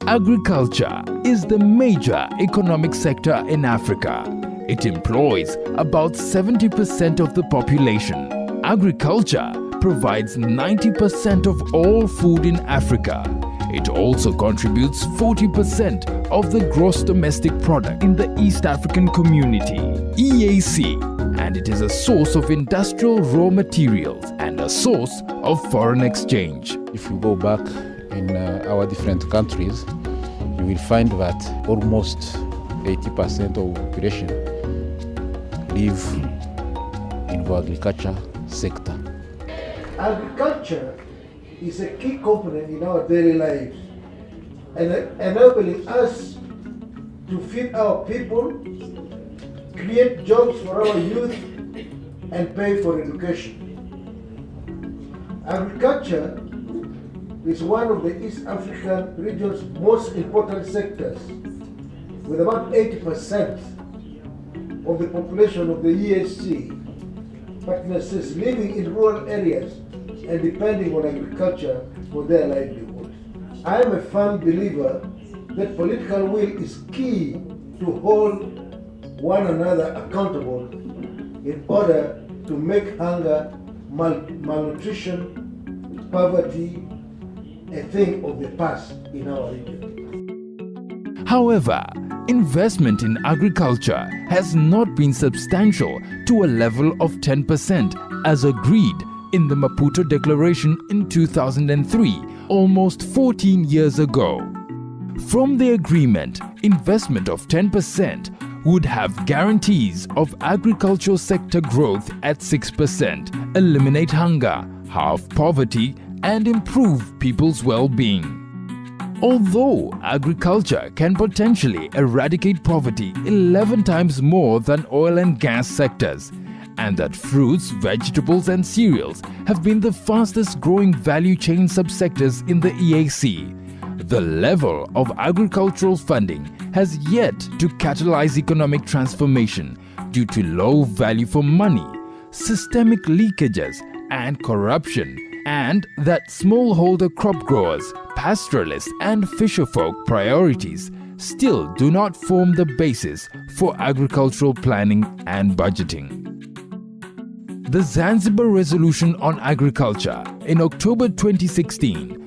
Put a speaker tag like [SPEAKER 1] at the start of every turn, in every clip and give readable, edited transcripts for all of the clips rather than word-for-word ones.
[SPEAKER 1] Agriculture is the major economic sector in Africa. It employs about 70% of the population. Agriculture provides 90% of all food in Africa. It also contributes 40% of the gross domestic product in the East African Community, EAC, and it is a source of industrial raw materials and a source of foreign exchange.
[SPEAKER 2] If you go back in our different countries, you will find that almost 80% of the population live in the agriculture sector.
[SPEAKER 3] Agriculture is a key component in our daily lives and enabling us to feed our people, create jobs for our youth, and pay for education. Agriculture is one of the East African region's most important sectors, with about 80% of the population of the EAC partners living in rural areas and depending on agriculture for their livelihood. I am a firm believer that political will is key to hold one another accountable in order to make hunger, malnutrition, poverty a thing of the past in our region.
[SPEAKER 1] However, investment in agriculture has not been substantial to a level of 10% as agreed in the Maputo Declaration in 2003, almost 14 years ago. From the agreement, investment of 10% would have guarantees of agricultural sector growth at 6%, eliminate hunger, halve poverty, and improve people's well-being. Although agriculture can potentially eradicate poverty 11 times more than oil and gas sectors, and that fruits, vegetables and cereals have been the fastest growing value chain subsectors in the EAC, the level of agricultural funding has yet to catalyze economic transformation due to low value for money, systemic leakages and corruption, and that smallholder crop growers, pastoralists and fisherfolk priorities still do not form the basis for agricultural planning and budgeting. The Zanzibar Resolution on Agriculture in October 2016,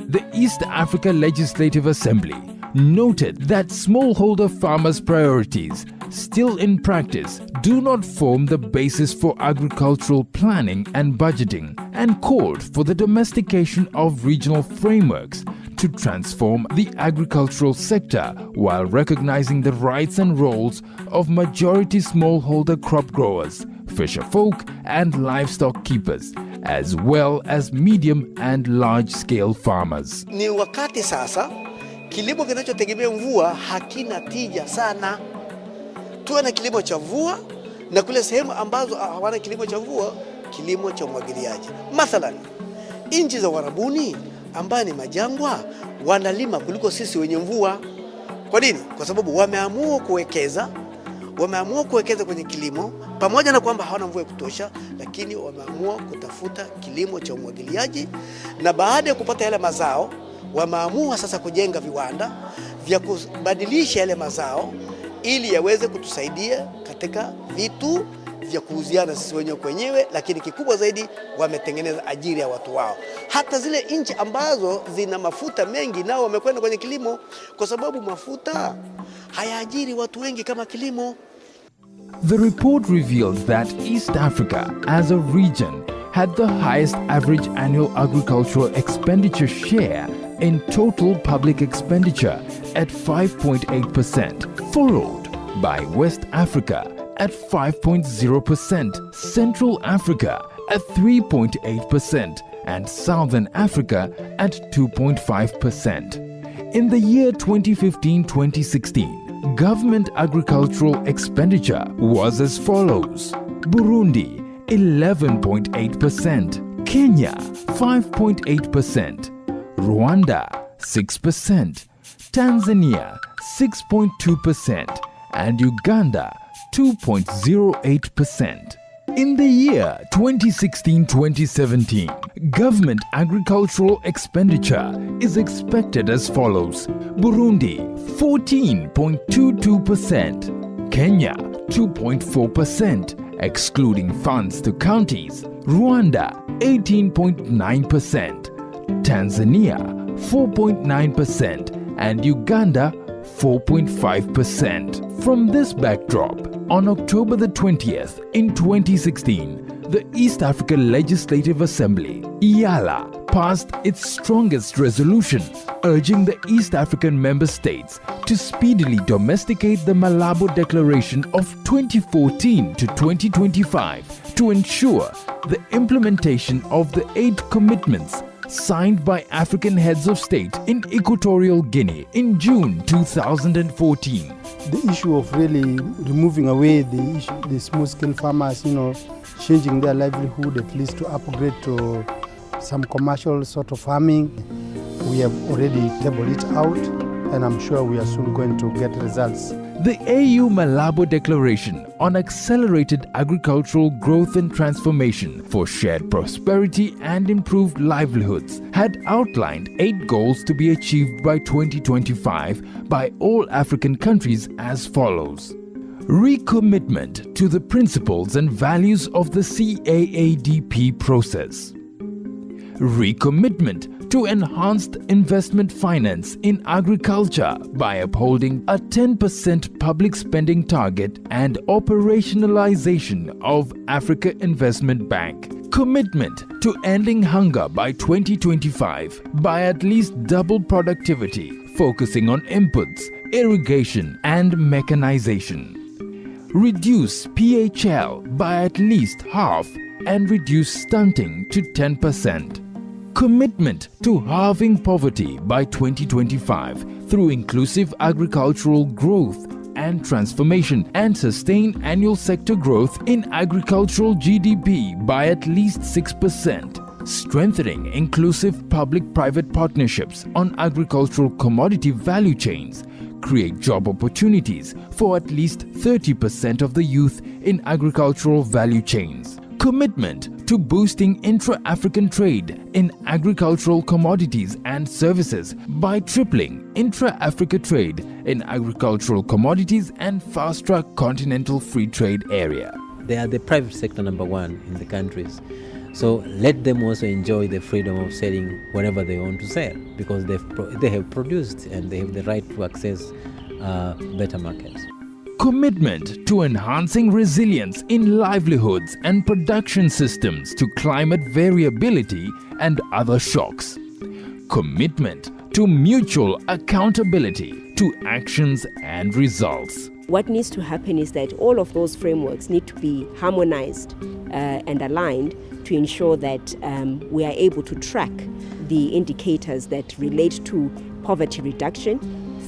[SPEAKER 1] the East Africa Legislative Assembly noted that smallholder farmers' priorities still in practice do not form the basis for agricultural planning and budgeting, and called for the domestication of regional frameworks to transform the agricultural sector while recognizing the rights and roles of majority smallholder crop growers, fisherfolk and livestock keepers, as well as medium and large-scale farmers.
[SPEAKER 4] Ni wakati sasa kilimo kinachotegemea mvua hakina tija sana. Tuwe na kilimo cha mvua, na kule sehemu ambazo hawana kilimo cha mvua, kilimo cha umwagiliaji. Mathalan, nchi za Warabuni ambayo ni majangwa wanalima kuliko sisi wenye mvua. Kwa nini? Kwa sababu wameamua kuwekeza kwenye kilimo, pamoja na kwamba hawana mvua ya kutosha, lakini wameamua kutafuta kilimo cha umwagiliaji, na baada ya kupata yale mazao wameamua sasa kujenga viwanda vya kubadilisha yale mazao ili yaweze kutusaidia katika vitu vya kuuziana sisi wenyewe kwenyewe, lakini kikubwa zaidi wametengeneza ajira ya watu wao. Hata zile nchi ambazo zina mafuta mengi nao wamekwenda kwenye kilimo, kwa sababu mafuta hayaajiri watu wengi kama kilimo.
[SPEAKER 1] The report reveals that East Africa as a region had the highest average annual agricultural expenditure share in total public expenditure at 5.8%, followed by West Africa at 5.0%, Central Africa at 3.8%, and Southern Africa at 2.5%. In the year 2015-2016, government agricultural expenditure was as follows: Burundi 11.8%, Kenya 5.8%, Rwanda 6%, Tanzania 6.2%, and Uganda 2.08%. In the year 2016-2017, government agricultural expenditure is expected as follows: Burundi 14.22%, Kenya 2.4%, excluding funds to counties, Rwanda 18.9%, Tanzania 4.9%, and Uganda 4.5%. From this backdrop, on October the 20th in 2016, the East Africa Legislative Assembly, EALA, passed its strongest resolution urging the East African member states to speedily domesticate the Malabo Declaration of 2014 to 2025 to ensure the implementation of the 8 commitments signed by African heads of state in Equatorial Guinea in June 2014.
[SPEAKER 5] The issue of really removing away the small-scale farmers, changing their livelihood, at least to upgrade to some commercial sort of farming. We have already tabled it out, and I'm sure we are soon going to get results.
[SPEAKER 1] The AU Malabo Declaration on Accelerated Agricultural Growth and Transformation for Shared Prosperity and Improved Livelihoods had outlined 8 goals to be achieved by 2025 by all African countries as follows: recommitment to the principles and values of the CAADP process, recommitment to enhanced investment finance in agriculture by upholding a 10% public spending target and operationalization of Africa Investment Bank. Commitment to ending hunger by 2025 by at least double productivity, focusing on inputs, irrigation and mechanization. Reduce PHL by at least half and reduce stunting to 10%. Commitment to halving poverty by 2025 through inclusive agricultural growth and transformation, and sustain annual sector growth in agricultural GDP by at least 6%. Strengthening inclusive public-private partnerships on agricultural commodity value chains. Create job opportunities for at least 30% of the youth in agricultural value chains. Commitment to boosting intra-African trade in agricultural commodities and services by tripling intra-Africa trade in agricultural commodities and fast-track continental free trade area.
[SPEAKER 6] They are the private sector number 1 in the countries. So let them also enjoy the freedom of selling whatever they want to sell, because they have produced and they have the right to access better markets.
[SPEAKER 1] Commitment to enhancing resilience in livelihoods and production systems to climate variability and other shocks. Commitment to mutual accountability to actions and results.
[SPEAKER 7] What needs to happen is that all of those frameworks need to be harmonized and aligned to ensure that we are able to track the indicators that relate to poverty reduction,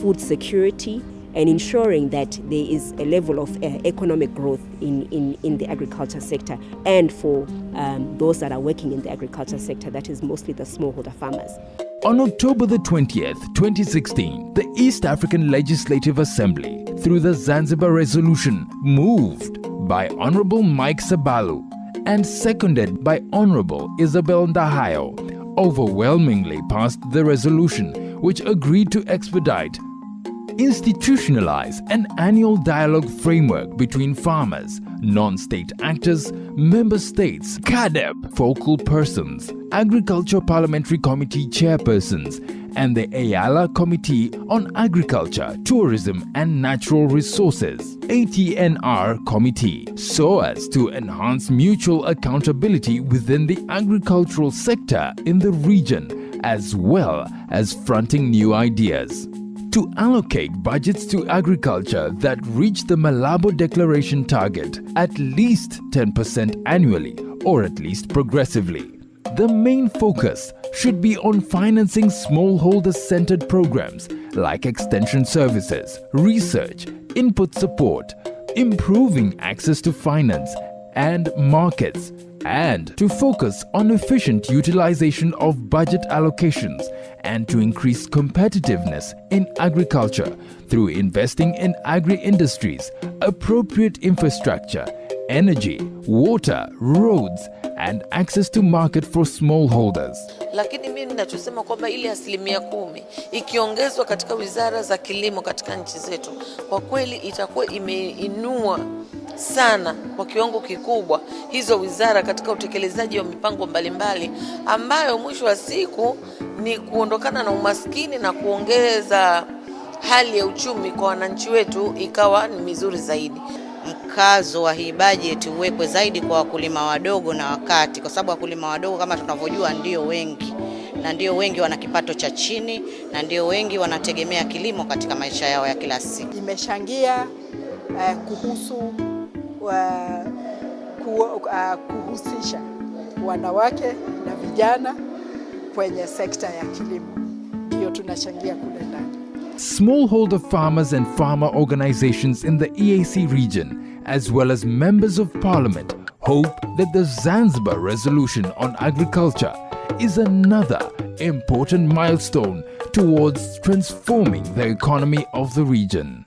[SPEAKER 7] food security, and ensuring that there is a level of economic growth in the agriculture sector, and for those that are working in the agriculture sector, that is mostly the smallholder farmers.
[SPEAKER 1] On October the 20th, 2016, the East African Legislative Assembly, through the Zanzibar Resolution, moved by Honorable Mike Sabalu and seconded by Honorable Isabel Ndahayo, overwhelmingly passed the resolution, which agreed to expedite, institutionalize an annual dialogue framework between farmers, non-state actors, member states, CADEP, focal persons, Agriculture Parliamentary Committee chairpersons, and the EALA Committee on Agriculture, Tourism and Natural Resources, ATNR Committee, so as to enhance mutual accountability within the agricultural sector in the region, as well as fronting new ideas. To allocate budgets to agriculture that reach the Malabo Declaration target at least 10% annually, or at least progressively. The main focus should be on financing smallholder-centered programs like extension services, research, input support, improving access to finance and markets, and to focus on efficient utilization of budget allocations and to increase competitiveness in agriculture through investing in agri-industries, appropriate infrastructure, energy, water, roads, and access to market for smallholders.
[SPEAKER 8] Lakini mimi ninachosema kwamba ile 10% ikiongezwa katika wizara za kilimo katika nchi zetu, kwa kweli itakuwa imeinua sana kwa kiwango kikubwa hizo wizara katika utekelezaji wa mipango mbalimbali ambayo mwisho wa siku ni kuondokana na umaskini na kuongeza hali ya uchumi kwa wananchi wetu ikawa ni mizuri zaidi.
[SPEAKER 9] Mkazo wa hii bajeti uwekwe zaidi kwa wakulima wadogo na wakati, kwa sababu wakulima wadogo kama tunavyojua ndio wengi, na ndio wengi wana kipato cha chini, na ndio wengi wanategemea kilimo katika maisha yao ya kila siku.
[SPEAKER 10] Imechangia kuhusu kuhusisha wanawake na vijana kwenye sekta ya kilimo, ndio tunachangia kule ndani.
[SPEAKER 1] Smallholder farmers and farmer organizations in the EAC region, as well as members of parliament, hope that the Zanzibar resolution on agriculture is another important milestone towards transforming the economy of the region.